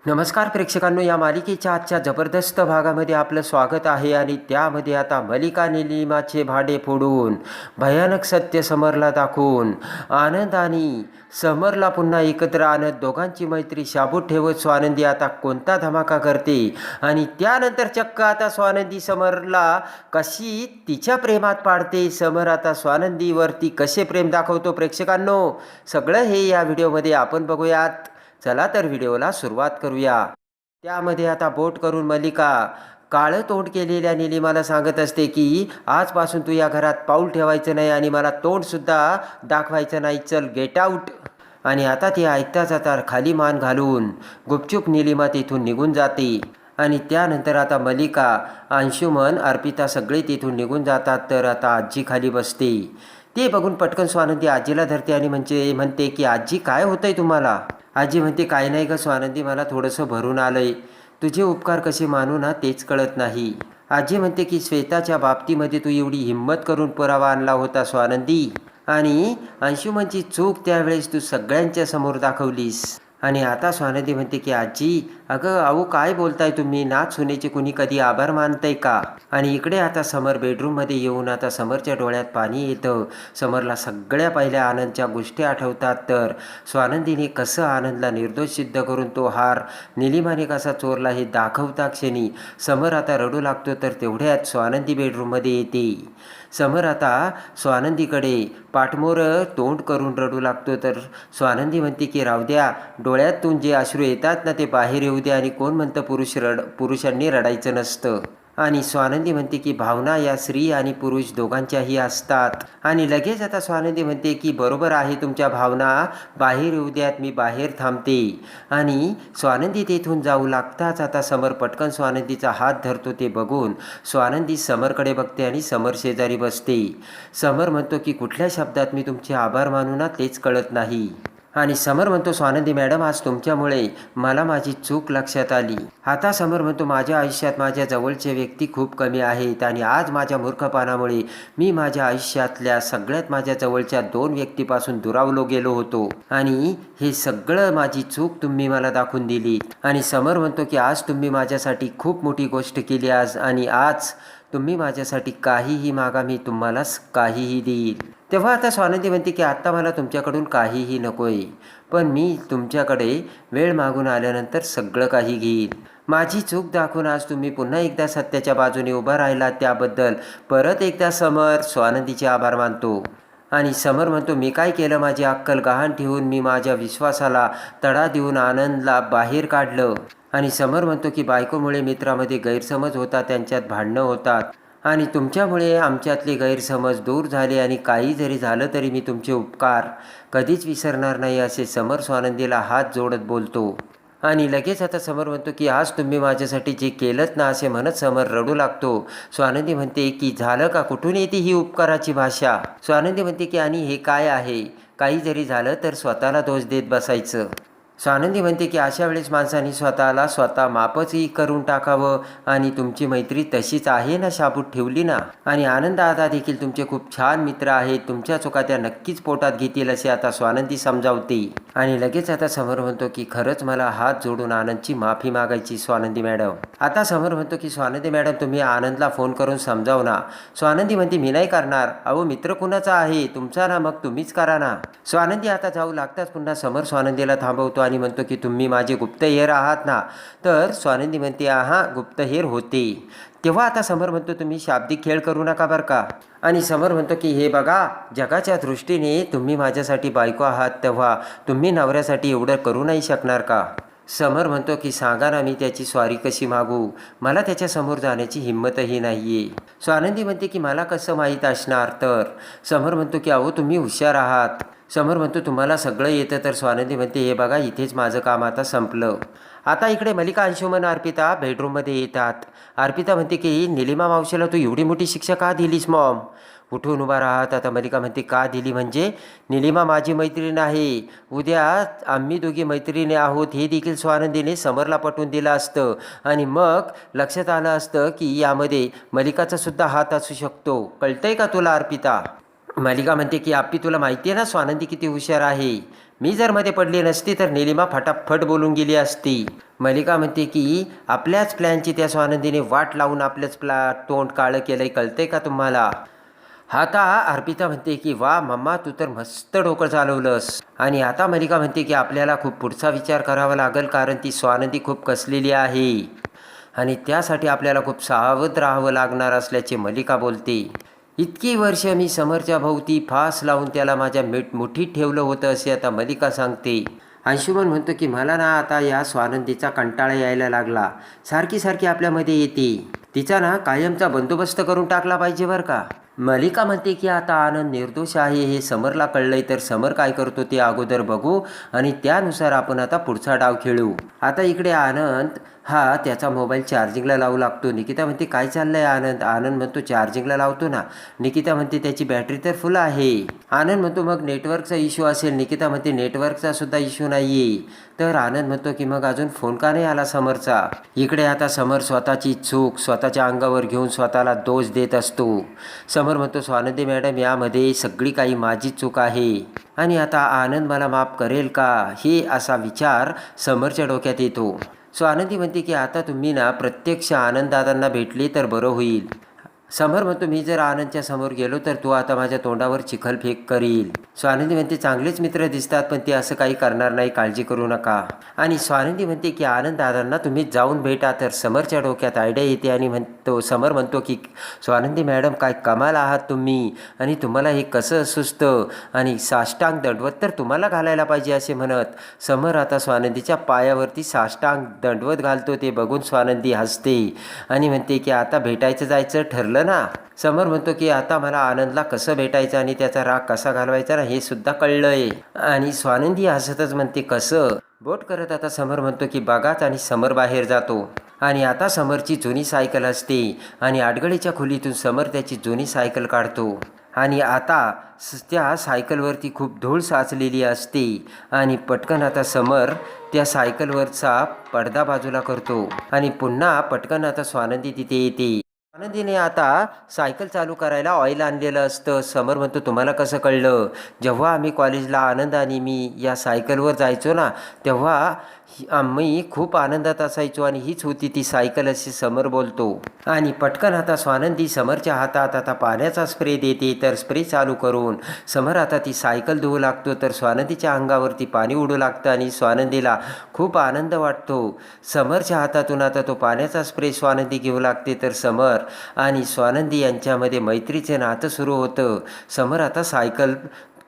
नमस्कार प्रेक्षकांनो, या मालिकेच्या आजच्या जबरदस्त भागामध्ये आपलं स्वागत आहे. आणि त्यामध्ये आता मलिका निलिमाचे भांडे फोडून भयानक सत्य समरला दाखवून आनंद आणि समरला पुन्हा एकत्र आणत दोघांची मैत्री शाबूत ठेवत स्वानंदी आता कोणता धमाका करते आणि त्यानंतर चक्क आता स्वानंदी समरला कशी तिच्या प्रेमात पाडते, समर आता स्वानंदीवरती कसे प्रेम दाखवतो. प्रेक्षकांनो, सगळं हे या व्हिडिओमध्ये आपण बघूयात. चला तर व्हिडिओला सुरुवात करूया. त्यामध्ये आता बोट करून मलिका काळं तोंड केलेल्या निलिमाला सांगत असते की आजपासून तू या घरात पाऊल ठेवायचं नाही आणि मला तोंडसुद्धा दाखवायचं नाही, चल गेट आऊट. आणि आता ती ऐकताच आता खाली मान घालून गुपचूप निलिमा तिथून निघून जाते. आणि त्यानंतर आता मलिका, अंशुमन, अर्पिता सगळे तिथून निघून जातात. तर आता आजी खाली बसते. ते बघून पटकन स्वानंदी आजीला धरते आणि म्हणते की आजी, काय होतंय तुम्हाला? आजी म्हणते, काय नाही ग स्वानंदी, मला थोडंसं भरून आलंय. तुझे उपकार कसे मानू ना तेच कळत नाही. आजी म्हणते की श्वेताच्या बाबतीमध्ये तू एवढी हिंमत करून पुरावा आणला होता स्वानंदी, आणि अंशुमनची चूक त्यावेळेस तू सगळ्यांच्या समोर दाखवलीस. आणि आता स्वानंदी म्हणते की आजी, अगं अहो काय बोलताय तुम्ही, नाच सुनेचे कुणी कधी आभार मानतंय का? आणि इकडे आता समर बेडरूममध्ये येऊन आता समरच्या डोळ्यात पाणी येतं. समरला सगळ्या पहिल्या आनंदच्या गोष्टी आठवतात. तर स्वानंदीने कसं आनंदला निर्दोष सिद्ध करून तो हार निलिमाने कसा चोरला हे दाखवता क्षणी समर आता रडू लागतो. तर तेवढ्यात स्वानंदी बेडरूममध्ये येते. समर आता स्वानंदीकडे पाठमोर तोंड करून रडू लागतो. तर स्वानंदी म्हणते की राहू द्या, डोळ्यातून जे अश्रू येतात ना ते बाहेर येऊ द्या. आणि कोण म्हणतं पुरुषांनी रडायचं नसतं. आणि स्वानंदी म्हणते की भावना या स्त्री आणि पुरुष दोघांच्याही असतात. आणि लगेच आता स्वानंदी म्हणते की बरोबर आहे, तुमच्या भावना बाहेर येऊ द्यात, मी बाहेर थांबते. आणि स्वानंदी तेथून जाऊ लागताच आता समर पटकन स्वानंदीचा हात धरतो. ते बघून स्वानंदी समरकडे बघते आणि समर शेजारी बसते. समर म्हणतो की कुठल्या शब्दात मी तुमचे आभार मानू ना तेच कळत नाही. आणि समर म्हणतो, स्वानंदी मॅडम, आज तुमच्यामुळे मला माझी चूक लक्षात आली. आता समर म्हणतो, माझ्या आयुष्यात माझ्या जवळचे व्यक्ती खूप कमी आहेत आणि आज माझ्या मूर्खपणामुळे मी माझ्या आयुष्यातल्या सगळ्यात माझ्या जवळच्या 2 व्यक्तीपासून दुरावलो गेलो होतो. आणि हे सगळं माझी चूक तुम्ही मला दाखवून दिली. आणि समर म्हणतो की आज तुम्ही माझ्यासाठी खूप मोठी गोष्ट केली आणि आज तुम्ही माझ्यासाठी काहीही मागा, मी तुम्हाला काहीही देईल. तेव्हा आता स्वानंदी म्हणते की आत्ता मला तुमच्याकडून काहीही नको आहे, पण मी तुमच्याकडे वेळ मागून आल्यानंतर सगळं काही घेईन. माझी चूक दाखवून आज तुम्ही पुन्हा एकदा सत्याच्या बाजूने उभा राहिला त्याबद्दल परत एकदा समर स्वानंदीचे आभार मानतो. आणि समर म्हणतो, मी काय केलं, माझी अक्कल गहाण ठेवून मी माझ्या विश्वासाला तडा देऊन आनंदला बाहेर काढलं. आणि समर म्हणतो की बायकोमुळे मित्रामध्ये गैरसमज होता, त्यांच्यात भांडणं होतात आणि तुमच्यामुळे आमच्यातले गैरसमज दूर झाले आणि काही जरी झालं तरी मी तुमचे उपकार कधीच विसरणार नाही, असे समर स्वानंदीला हात जोडत बोलतो. आणि लगेच आता समर म्हणतो की आज तुम्ही माझ्यासाठी जे केलंत ना, असे म्हणत समर रडू लागतो. स्वानंदी म्हणते की झालं का, कुठून येते ही उपकाराची भाषा? स्वानंदी म्हणते की आणि हे काय आहे, काही जरी झालं तर स्वतःला दोष देत बसायचं. स्वानंदी म्हणते की अशा वेळेस माणसाने स्वतः माफही करून टाकावं. आणि तुमची मैत्री तशीच आहे ना, शाबूत ठेवली ना. आणि आनंद आता देखील तुमचे खूप छान मित्र आहेत, तुमच्या चुका त्या नक्कीच पोटात घेतील, असे आता स्वानंदी समजावते. आणि लगेच आता समर म्हणतो की खरंच मला हात जोडून आनंदची माफी मागायची स्वानंदी मॅडम. आता समर म्हणतो की स्वानंदी मॅडम, तुम्ही आनंदला फोन करून समजाव ना. स्वानंदी म्हणते, मी नाही करणार. अहो मित्र कुणाचा आहे, तुमचा ना, मग तुम्हीच करा ना. स्वानंदी आता जाऊ लागताच पुन्हा समर स्वानंदीला थांबवतो आणि म्हणतो की तुम्ही माझे गुप्तहेर आहात ना? तर स्वानंदी म्हणते, हां गुप्तहेर होते. तेव्हा आता समर म्हणतो, तुम्ही शाब्दिक खेळ करू नका बरं का. आणि समर म्हणतो की हे बघा, जगाच्या दृष्टीने तुम्ही माझ्यासाठी बायको आहात, तेव्हा तुम्ही नवऱ्यासाठी एवढं करू नाही शकणार का? समर म्हणतो की सांगा ना, मी त्याची स्वारी कशी मागू, मला त्याच्यासमोर जाण्याची हिंमतही नाही आहे. स्वानंदी म्हणते की मला कसं माहीत असणार? तर समर म्हणतो की अहो तुम्ही हुशार आहात. समर म्हणतो तुम्हाला सगळं येतं. तर स्वानंदी म्हणते, हे बघा इथेच माझं काम आता संपलं. आता इकडे मलिका, अंशुमन, अर्पिता बेडरूममध्ये येतात. अर्पिता म्हणते की निलिमा मावशीला तू एवढी मोठी शिक्षा का दिलीस मॉम? उठून उभा राहत आता मलिका म्हणते, का दिली म्हणजे? निलिमा माझी मैत्रीण आहे, उद्या आम्ही दोघी मैत्रिणी आहोत हे देखील स्वानंदीने समरला पटवून दिलं असतं आणि मग लक्षात आलं असतं की यामध्ये मलिकाचा सुद्धा हात असू शकतो. कळतंय का तुला अर्पिता? मलिका म्हणते की आप्पी तुला माहिती आहे ना स्वानंदी किती हुशार आहे, मी जर मध्ये पडली नसती तर निलिमा फटाफट बोलून गेली असती. मल्लिका म्हणते की आपल्याच प्लॅनची त्या स्वानंदीने वाट लावून आपलंच तोंड काळं केलंय, कळतंय का तुम्हाला? आता अर्पिता म्हणते की वा मम्मा, तू तर मस्त डोकं चालवलंस. आणि आता मल्लिका म्हणते की आपल्याला खूप पुढचा विचार करावा लागेल, कारण ती स्वानंदी खूप कसलेली आहे आणि त्यासाठी आपल्याला खूप सावध राहावं लागणार असल्याचे मल्लिका बोलते. इतकी वर्ष मी समरच्या भोवती फास लावून त्याला माझ्या मुठीत ठेवलं होतं असे आता मल्लिका सांगते. अंशुमन म्हणतो की मला ना आता या स्वानंदीचा कंटाळा यायला लागला, सारखी सारखी आपल्यामध्ये येते, तिचा ना कायमचा बंदोबस्त करून टाकला पाहिजे बरं का. मल्लिका म्हणते की आता आनंद निर्दोष आहे हे समरला कळलंय, तर समर काय करतो ते अगोदर बघू आणि त्यानुसार आपण आता पुढचा डाव खेळू. आता इकडे आनंद हा त्याचा मोबाईल चार्जिंगला लावू लागतो. निकिता म्हणते काय चाललंय आनंद? आनंद म्हणतो चार्जिंगला लावतो ना. निकिता म्हणते त्याची बॅटरी तर फुल आहे. आनंद म्हणतो मग नेटवर्कचा इश्यू असेल. निकिता म्हणते नेटवर्कचा सुद्धा इश्यू नाही आहे. तर आनंद म्हणतो की मग अजून फोन का नाही आला समरचा? इकडे आता समर स्वतःची चूक स्वतःच्या अंगावर घेऊन स्वतःला दोष देत असतो. समर म्हणतो स्वानंदी मॅडम, यामध्ये सगळी काही माझी चूक आहे आणि आता आनंद मला माफ करेल का, हे असा विचार समरच्या डोक्यात येतो. स्वानंदी म्हणते की आता तुम्ही ना प्रत्यक्ष आनंददादांना भेटली तर बरं होईल. समर म्हणतो मी जर आनंदच्या समोर गेलो तर तो आता माझ्या तोंडावर चिखलफेक करील. स्वानंदी म्हणते चांगलेच मित्र दिसतात पण ते असं काही करणार नाही, काळजी करू नका. आणि स्वानंदी म्हणते की आनंददादांना तुम्ही जाऊन भेटा. तर समरच्या डोक्यात आयडिया येते आणि समर म्हणतो की स्वानंदी मॅडम काय कमाल आहात तुम्ही, आणि तुम्हाला हे कसं सुचतं, आणि साष्टांग दंडवत तर तुम्हाला घालायला पाहिजे असे म्हणत समर आता स्वानंदीच्या पायावरती साष्टांग दंडवत घालतो. ते बघून स्वानंदी हसते आणि म्हणते की आता भेटायचं जायचं ठरलं ना. समर म्हणतो की आता मला आनंदला कसं भेटायचं आणि त्याचा राग कसा घालवायचा ना हे सुद्धा कळलंय. आणि स्वानंदी हसतच म्हणते कसं? बोट करत आता समर म्हणतो की बघाच. आणि समर बाहेर जातो आणि आता समरची जुनी सायकल असते आणि आडगळीच्या खोलीतून समर त्याची जुनी सायकल काढतो आणि आता त्या सायकलवरती खूप धूळ साचलेली असते आणि पटकन आता समर त्या सायकलवरचा पडदा बाजूला करतो आणि पुन्हा पटकन आता स्वानंदी तिथे येते. स्वानंदीने आता सायकल चालू करायला ऑइल आणलेलं असतं. समर म्हणतो तुम्हाला कसं कळलं? जेव्हा आम्ही कॉलेजला आनंद आणि मी या सायकलवर जायचो ना तेव्हा आम्ही खूप आनंदात असायचो आणि हीच होती ती सायकल असे समर बोलतो. आणि पटकन आता स्वानंदी समरच्या हातात आता पाण्याचा स्प्रे देते. तर स्प्रे चालू करून समर आता ती सायकल धुवू लागतो. तर स्वानंदीच्या अंगावरती पाणी उडू लागतं आणि स्वानंदीला खूप आनंद वाटतो. समरच्या हातातून आता तो पाण्याचा स्प्रे स्वानंदी घेऊ लागते. तर समर आणि स्वानंदी यांच्यामध्ये मैत्रीचे नातं सुरू होतं. समर आता सायकल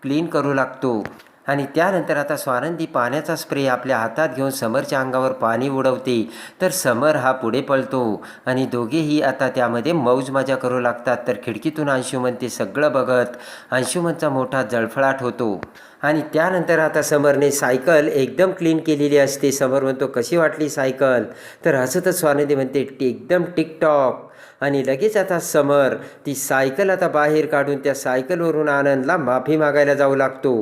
क्लीन करू लागतो आणि त्यानंतर आता स्वानंदी पाण्याचा स्प्रे आपल्या हातात घेऊन समरच्या अंगावर पाणी उडवते. तर समर हा पुढे पळतो आणि दोघेही आता त्यामध्ये मौज मजा करू लागतात. तर खिडकीतून अंशुमन ते सगळं बघत अंशुमनचा मोठा जळफळाट होतो. आणि त्यानंतर आता समरने सायकल एकदम क्लीन केलेली असते. समर म्हणतो कशी वाटली सायकल? तर हसतच स्वानंदी म्हणते एकदम टिकटॉक. आणि लगेच आता समर ती सायकल आता बाहेर काढून त्या सायकलवरून आनंदला माफी मागायला जाऊ लागतो.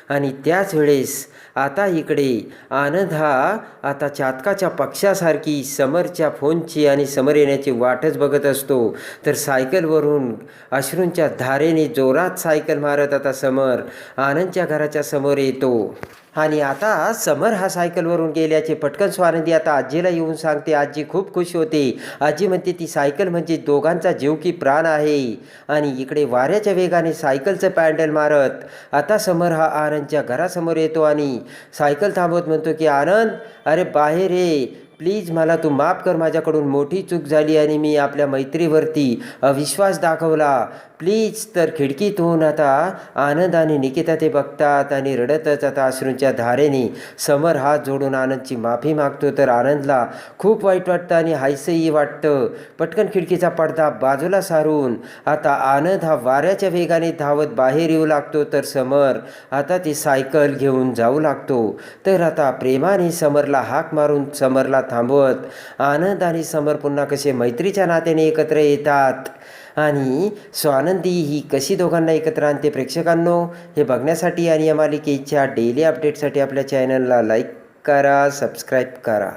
आणि त्याच वेळेस आता इकडे आनंद हा आता चातकाच्या पक्षासारखी समरच्या फोनची आणि समर येण्याची वाटच बघत असतो. तर सायकलवरून अश्रूंच्या धारेने जोरात सायकल मारत आता समर आनंदच्या घराच्या समोर येतो. आणि आता समर हा सायकलवरून गेल्याचे पटकन स्वानंदी आता आजीला येऊन सांगते. आजी खूप खुश होते. आजी म्हणते ती सायकल म्हणजे दोघांचा जीव की प्राण आहे. आणि इकडे वाऱ्याच्या वेगाने सायकलचं पॅन्डल मारत आता समर हा आनंदच्या घरासमोर येतो आणि सायकल थांबवत म्हणतो की आनंद अरे बाहेर ये प्लीज, मला तू माफ कर, माझ्याकडून मोठी चूक झाली आणि मी आपल्या मैत्रीवरती अविश्वास दाखवला प्लीज. तर खिडकीतून आता आनंद आणि निकिता ते बघतात आणि रडतच आता अश्रूंच्या धारेने समर हात जोडून आनंदची माफी मागतो. तर आनंदला खूप वाईट वाटतं आणि हायसंही वाटतं. पटकन खिडकीचा पडदा बाजूला सारून आता आनंद हा वाऱ्याच्या वेगाने धावत बाहेर येऊ लागतो. तर समर आता ती सायकल घेऊन जाऊ लागतो. तर आता प्रेमाने समरला हाक मारून समरला थांबवत आनंद आणि समर पुन्हा कसे मैत्रीच्या नात्याने एकत्र येतात आणि स्वानंदी ही कशी दोघांना एकत्र आणते. प्रेक्षकांनो, हे बघण्यासाठी आणि या मालिकेच्या डेली अपडेटसाठी आपल्या चॅनलला लाईक करा, सबस्क्राईब करा.